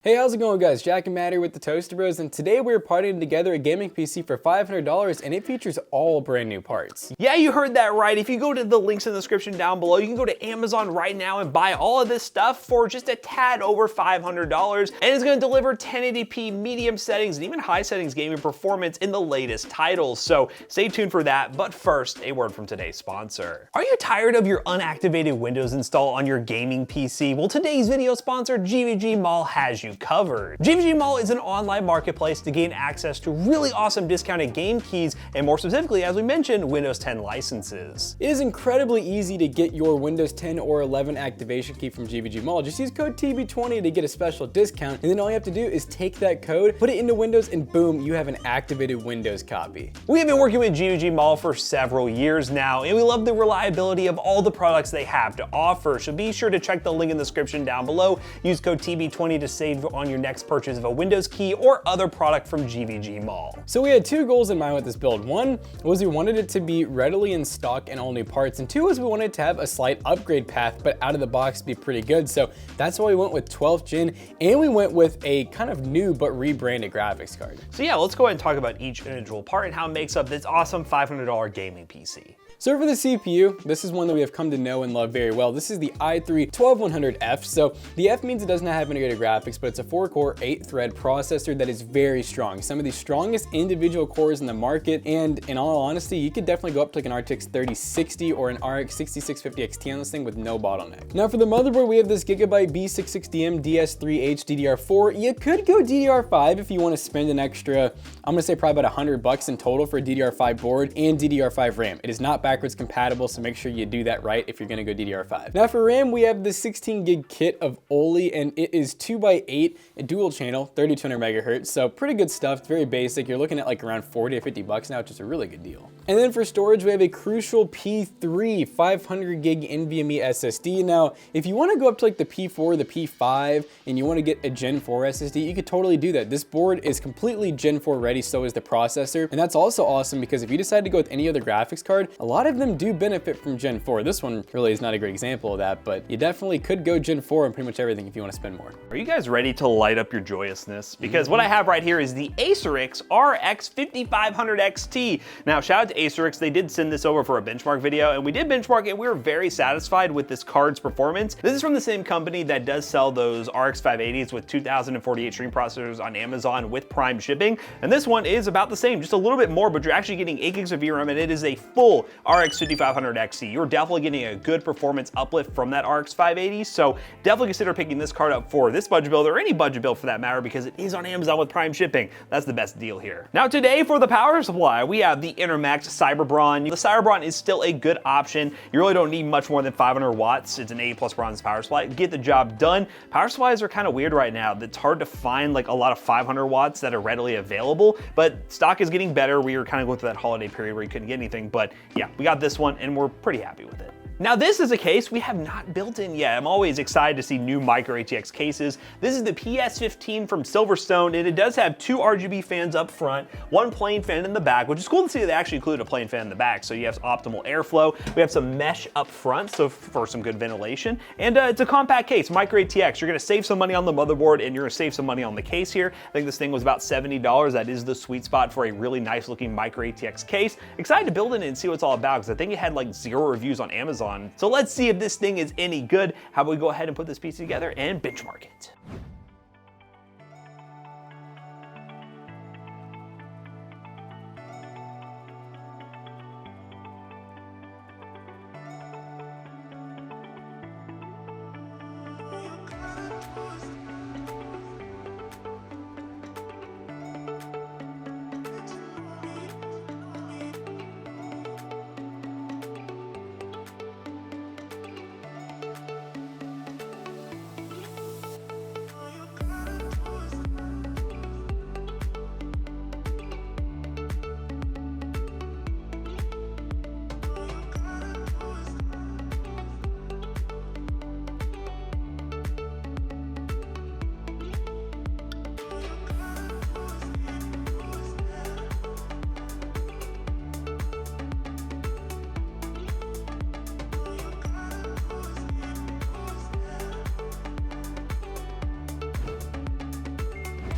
Hey, how's it going guys? Jack and Matt here with the Toaster Bros, and today we're partying together a gaming PC for $500 and it features all brand new parts. Yeah, you heard that right. If you go to the links in the description down below, you can go to Amazon right now and buy all of this stuff for just a tad over $500, and it's gonna deliver 1080p medium settings and even high settings gaming performance in the latest titles. So stay tuned for that, but first, a word from today's sponsor. Are you tired of your unactivated Windows install on your gaming PC? Well, today's video sponsor, GVG Mall, has you covered. GVG Mall is an online marketplace to gain access to really awesome discounted game keys and, more specifically, as we mentioned, Windows 10 licenses. It is incredibly easy to get your Windows 10 or 11 activation key from GVG Mall. Just use code TB20 to get a special discount, and then all you have to do is take that code, put it into Windows, and boom, you have an activated Windows copy. We have been working with GVG Mall for several years now, and we love the reliability of all the products they have to offer. So be sure to check the link in the description down below. Use code TB20 to save on your next purchase of a Windows key or other product from GVG Mall. So we had two goals in mind with this build. One was we wanted it to be readily in stock and all new parts, and two was we wanted to have a slight upgrade path, but out of the box be pretty good. So that's why we went with 12th gen, and we went with a kind of new but rebranded graphics card. So yeah, let's go ahead and talk about each individual part and how it makes up this awesome $500 gaming PC. So for the CPU, this is one that we have come to know and love very well. This is the i3-12100F. So the F means it does not have integrated graphics, but it's a 4-core, 8-thread processor that is very strong. Some of the strongest individual cores in the market, and in all honesty, you could definitely go up to like an RTX 3060 or an RX 6650 XT on this thing with no bottleneck. Now for the motherboard, we have this Gigabyte B660M DS3H DDR4. You could go DDR5 if you want to spend an extra, I'm gonna say probably about $100 in total for a DDR5 board and DDR5 RAM. It is not backwards compatible, so make sure you do that right if you're gonna go DDR5. Now for RAM, we have the 16 gig kit of OLOy, and it is 2x8, a dual channel, 3200 megahertz, so pretty good stuff. It's very basic. You're looking at like around 40 to 50 bucks now, which is a really good deal. And then for storage, we have a Crucial P3 500 gig NVMe SSD. Now, if you wanna go up to like the P4, the P5, and you wanna get a Gen 4 SSD, you could totally do that. This board is completely Gen 4 ready, so is the processor. And that's also awesome because if you decide to go with any other graphics card, a lot of them do benefit from Gen 4. This one really is not a great example of that, but you definitely could go Gen 4 on pretty much everything if you want to spend more. Are you guys ready to light up your joyousness? Because what I have right here is the Acerix RX 5500 XT. Now, shout out to Acerix. They did send this over for a benchmark video, and we did benchmark it. We were very satisfied with this card's performance. This is from the same company that does sell those RX 580s with 2048 stream processors on Amazon with Prime shipping. And this one is about the same, just a little bit more, but you're actually getting 8 gigs of VRAM, and it is a full RX 5500 XT. You're definitely getting a good performance uplift from that RX 580, so definitely consider picking this card up for this budget build, or any budget build for that matter, because it is on Amazon with Prime shipping. That's the best deal here. Now today for the power supply, we have the Enermax Cyberbron. The Cyberbron is still a good option. You really don't need much more than 500 watts. It's an 80+ bronze power supply. Get the job done. Power supplies are kind of weird right now. It's hard to find like a lot of 500 watts that are readily available, but stock is getting better. We were kind of going through that holiday period where you couldn't get anything, but yeah, we got this one and we're pretty happy with it. Now this is a case we have not built in yet. I'm always excited to see new micro ATX cases. This is the PS15 from Silverstone, and it does have 2 RGB fans up front, 1 plain fan in the back, which is cool to see they actually included a plain fan in the back, so you have optimal airflow. We have some mesh up front, so for some good ventilation, and it's a compact case, micro ATX. You're gonna save some money on the motherboard, and you're gonna save some money on the case here. I think this thing was about $70. That is the sweet spot for a really nice looking micro ATX case. Excited to build it and see what it's all about, because I think it had like 0 reviews on Amazon. So let's see if this thing is any good. How about we go ahead and put this piece together and benchmark it.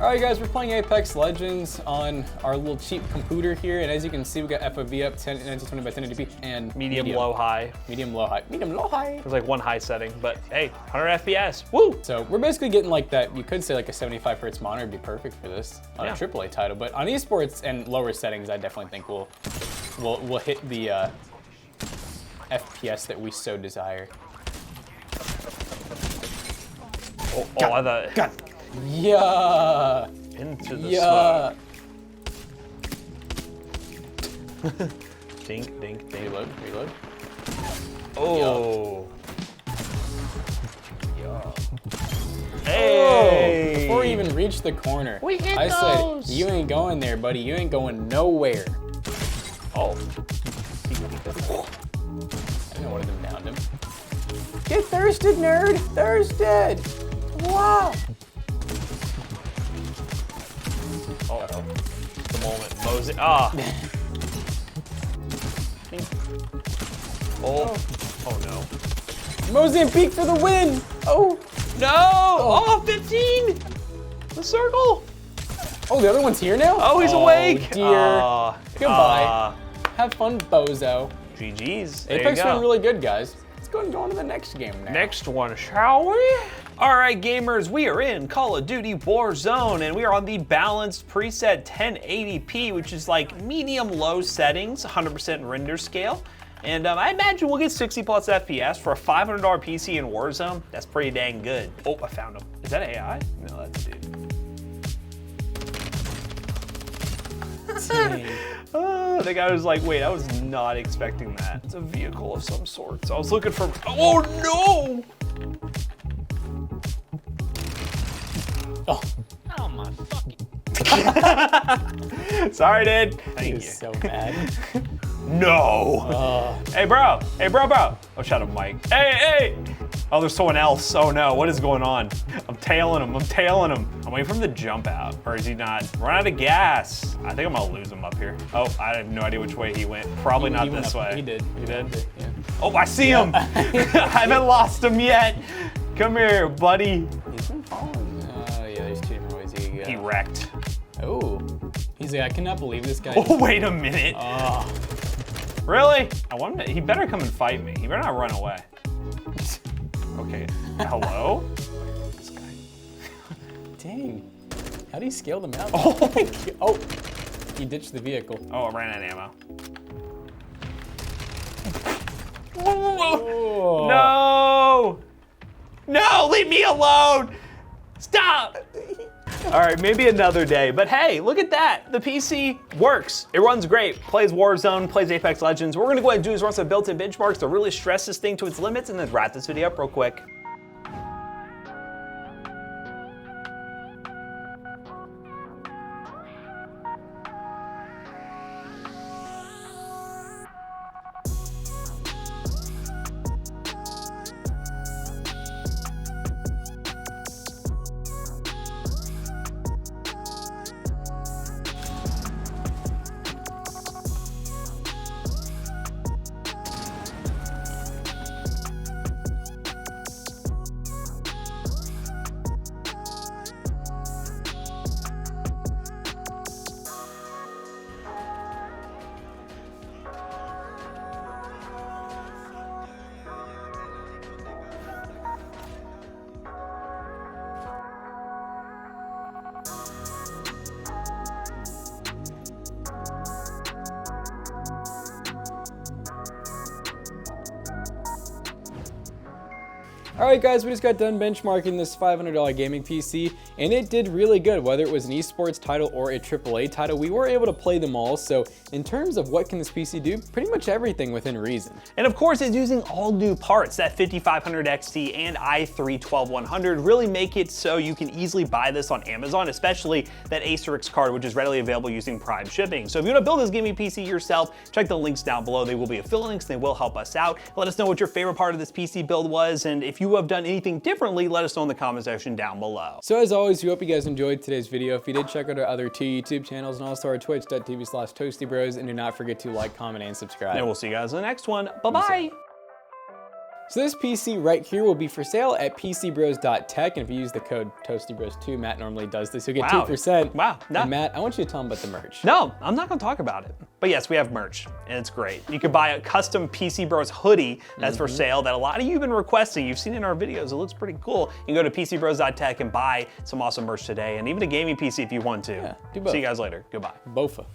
All right, guys, we're playing Apex Legends on our little cheap computer here, and as you can see, we got FOV up 1920 by 1080p and Medium, low, high. Medium, low, high. Medium, low, high. There's like one high setting, but hey, 100 FPS, woo! So we're basically getting like that, you could say like a 75 hertz monitor would be perfect for this on a AAA title, but on esports and lower settings, I definitely think we'll hit the FPS that we so desire. I thought. God. Yeah. Into the smoke. Dink, dink, dink. Reload. Oh. Yeah. Hey. Oh, before we even reached the corner, I said, you ain't going there, buddy. You ain't going nowhere. Oh. I didn't know one of them downed him. Get thirsted, nerd. Thirsted. Wow. Uh-oh. The moment. Mosey. Ah. Oh. Oh no. Mozambique for the win. Oh. No. Oh, 15. The circle. Oh, the other one's here now? Oh, he's awake. Dear. Goodbye. Have fun, bozo. GG's. Apex been really good, guys. Let's go on to the next game now. Next one, shall we? All right, gamers, we are in Call of Duty Warzone, and we are on the balanced preset 1080p, which is like medium-low settings, 100% render scale. And I imagine we'll get 60 plus FPS for a $500 PC in Warzone. That's pretty dang good. Oh, I found him. Is that AI? No, that's a dude. The guy was like, wait, I was not expecting that. It's a vehicle of some sort. So I was looking for, oh no! Oh my fucking. Sorry, dude. Thank you. So mad. No. Hey, bro. Hey, bro. Oh, shut up, Mike. Hey. Oh, there's someone else. Oh no, what is going on? I'm tailing him. I'm waiting for him to jump out. Or is he not? Run out of gas. I think I'm gonna lose him up here. Oh, I have no idea which way he went. Probably not this way. He did. He did? Yeah. Oh, I see him. I haven't lost him yet. Come here, buddy. He's been following. Oh, yeah, there's two different ways you can go. He wrecked. Oh. He's like, I cannot believe this guy. Oh, wait a minute. Oh. Really? I want him to, he better come and fight me. He better not run away. Okay, hello? This guy. Dang. How do you scale them out? Oh. Oh, he ditched the vehicle. Oh, I ran out of ammo. Oh. No, leave me alone. Stop. All right, maybe another day, but hey, look at that. The PC works. It runs great. Plays Warzone, plays Apex Legends. What we're gonna go ahead and do is run some built-in benchmarks to really stress this thing to its limits and then wrap this video up real quick. All right, guys, we just got done benchmarking this $500 gaming PC, and it did really good. Whether it was an esports title or a AAA title, we were able to play them all. So in terms of what can this PC do, pretty much everything within reason. And of course, it's using all new parts. That 5500 XT and i3 12100 really make it so you can easily buy this on Amazon, especially that Acerix card, which is readily available using Prime shipping. So if you want to build this gaming PC yourself, check the links down below. They will be affiliate links, and they will help us out. Let us know what your favorite part of this PC build was, and if you have done anything differently, let us know in the comment section down below. So as always, we hope you guys enjoyed today's video. If you did, check out our other two YouTube channels and also our twitch.tv/toastybros, and do not forget to like, comment, and subscribe. And we'll see you guys in the next one. Bye-bye. So this PC right here will be for sale at PCBros.tech, and if you use the code ToastyBros2, Matt normally does this, you'll get 2%. Wow. No. And Matt, I want you to tell them about the merch. No, I'm not gonna talk about it. But yes, we have merch, and it's great. You can buy a custom PC Bros hoodie that's for sale that a lot of you have been requesting. You've seen it in our videos, it looks pretty cool. You can go to PCBros.tech and buy some awesome merch today, and even a gaming PC if you want to. Yeah, do both. See you guys later, goodbye. Bofa.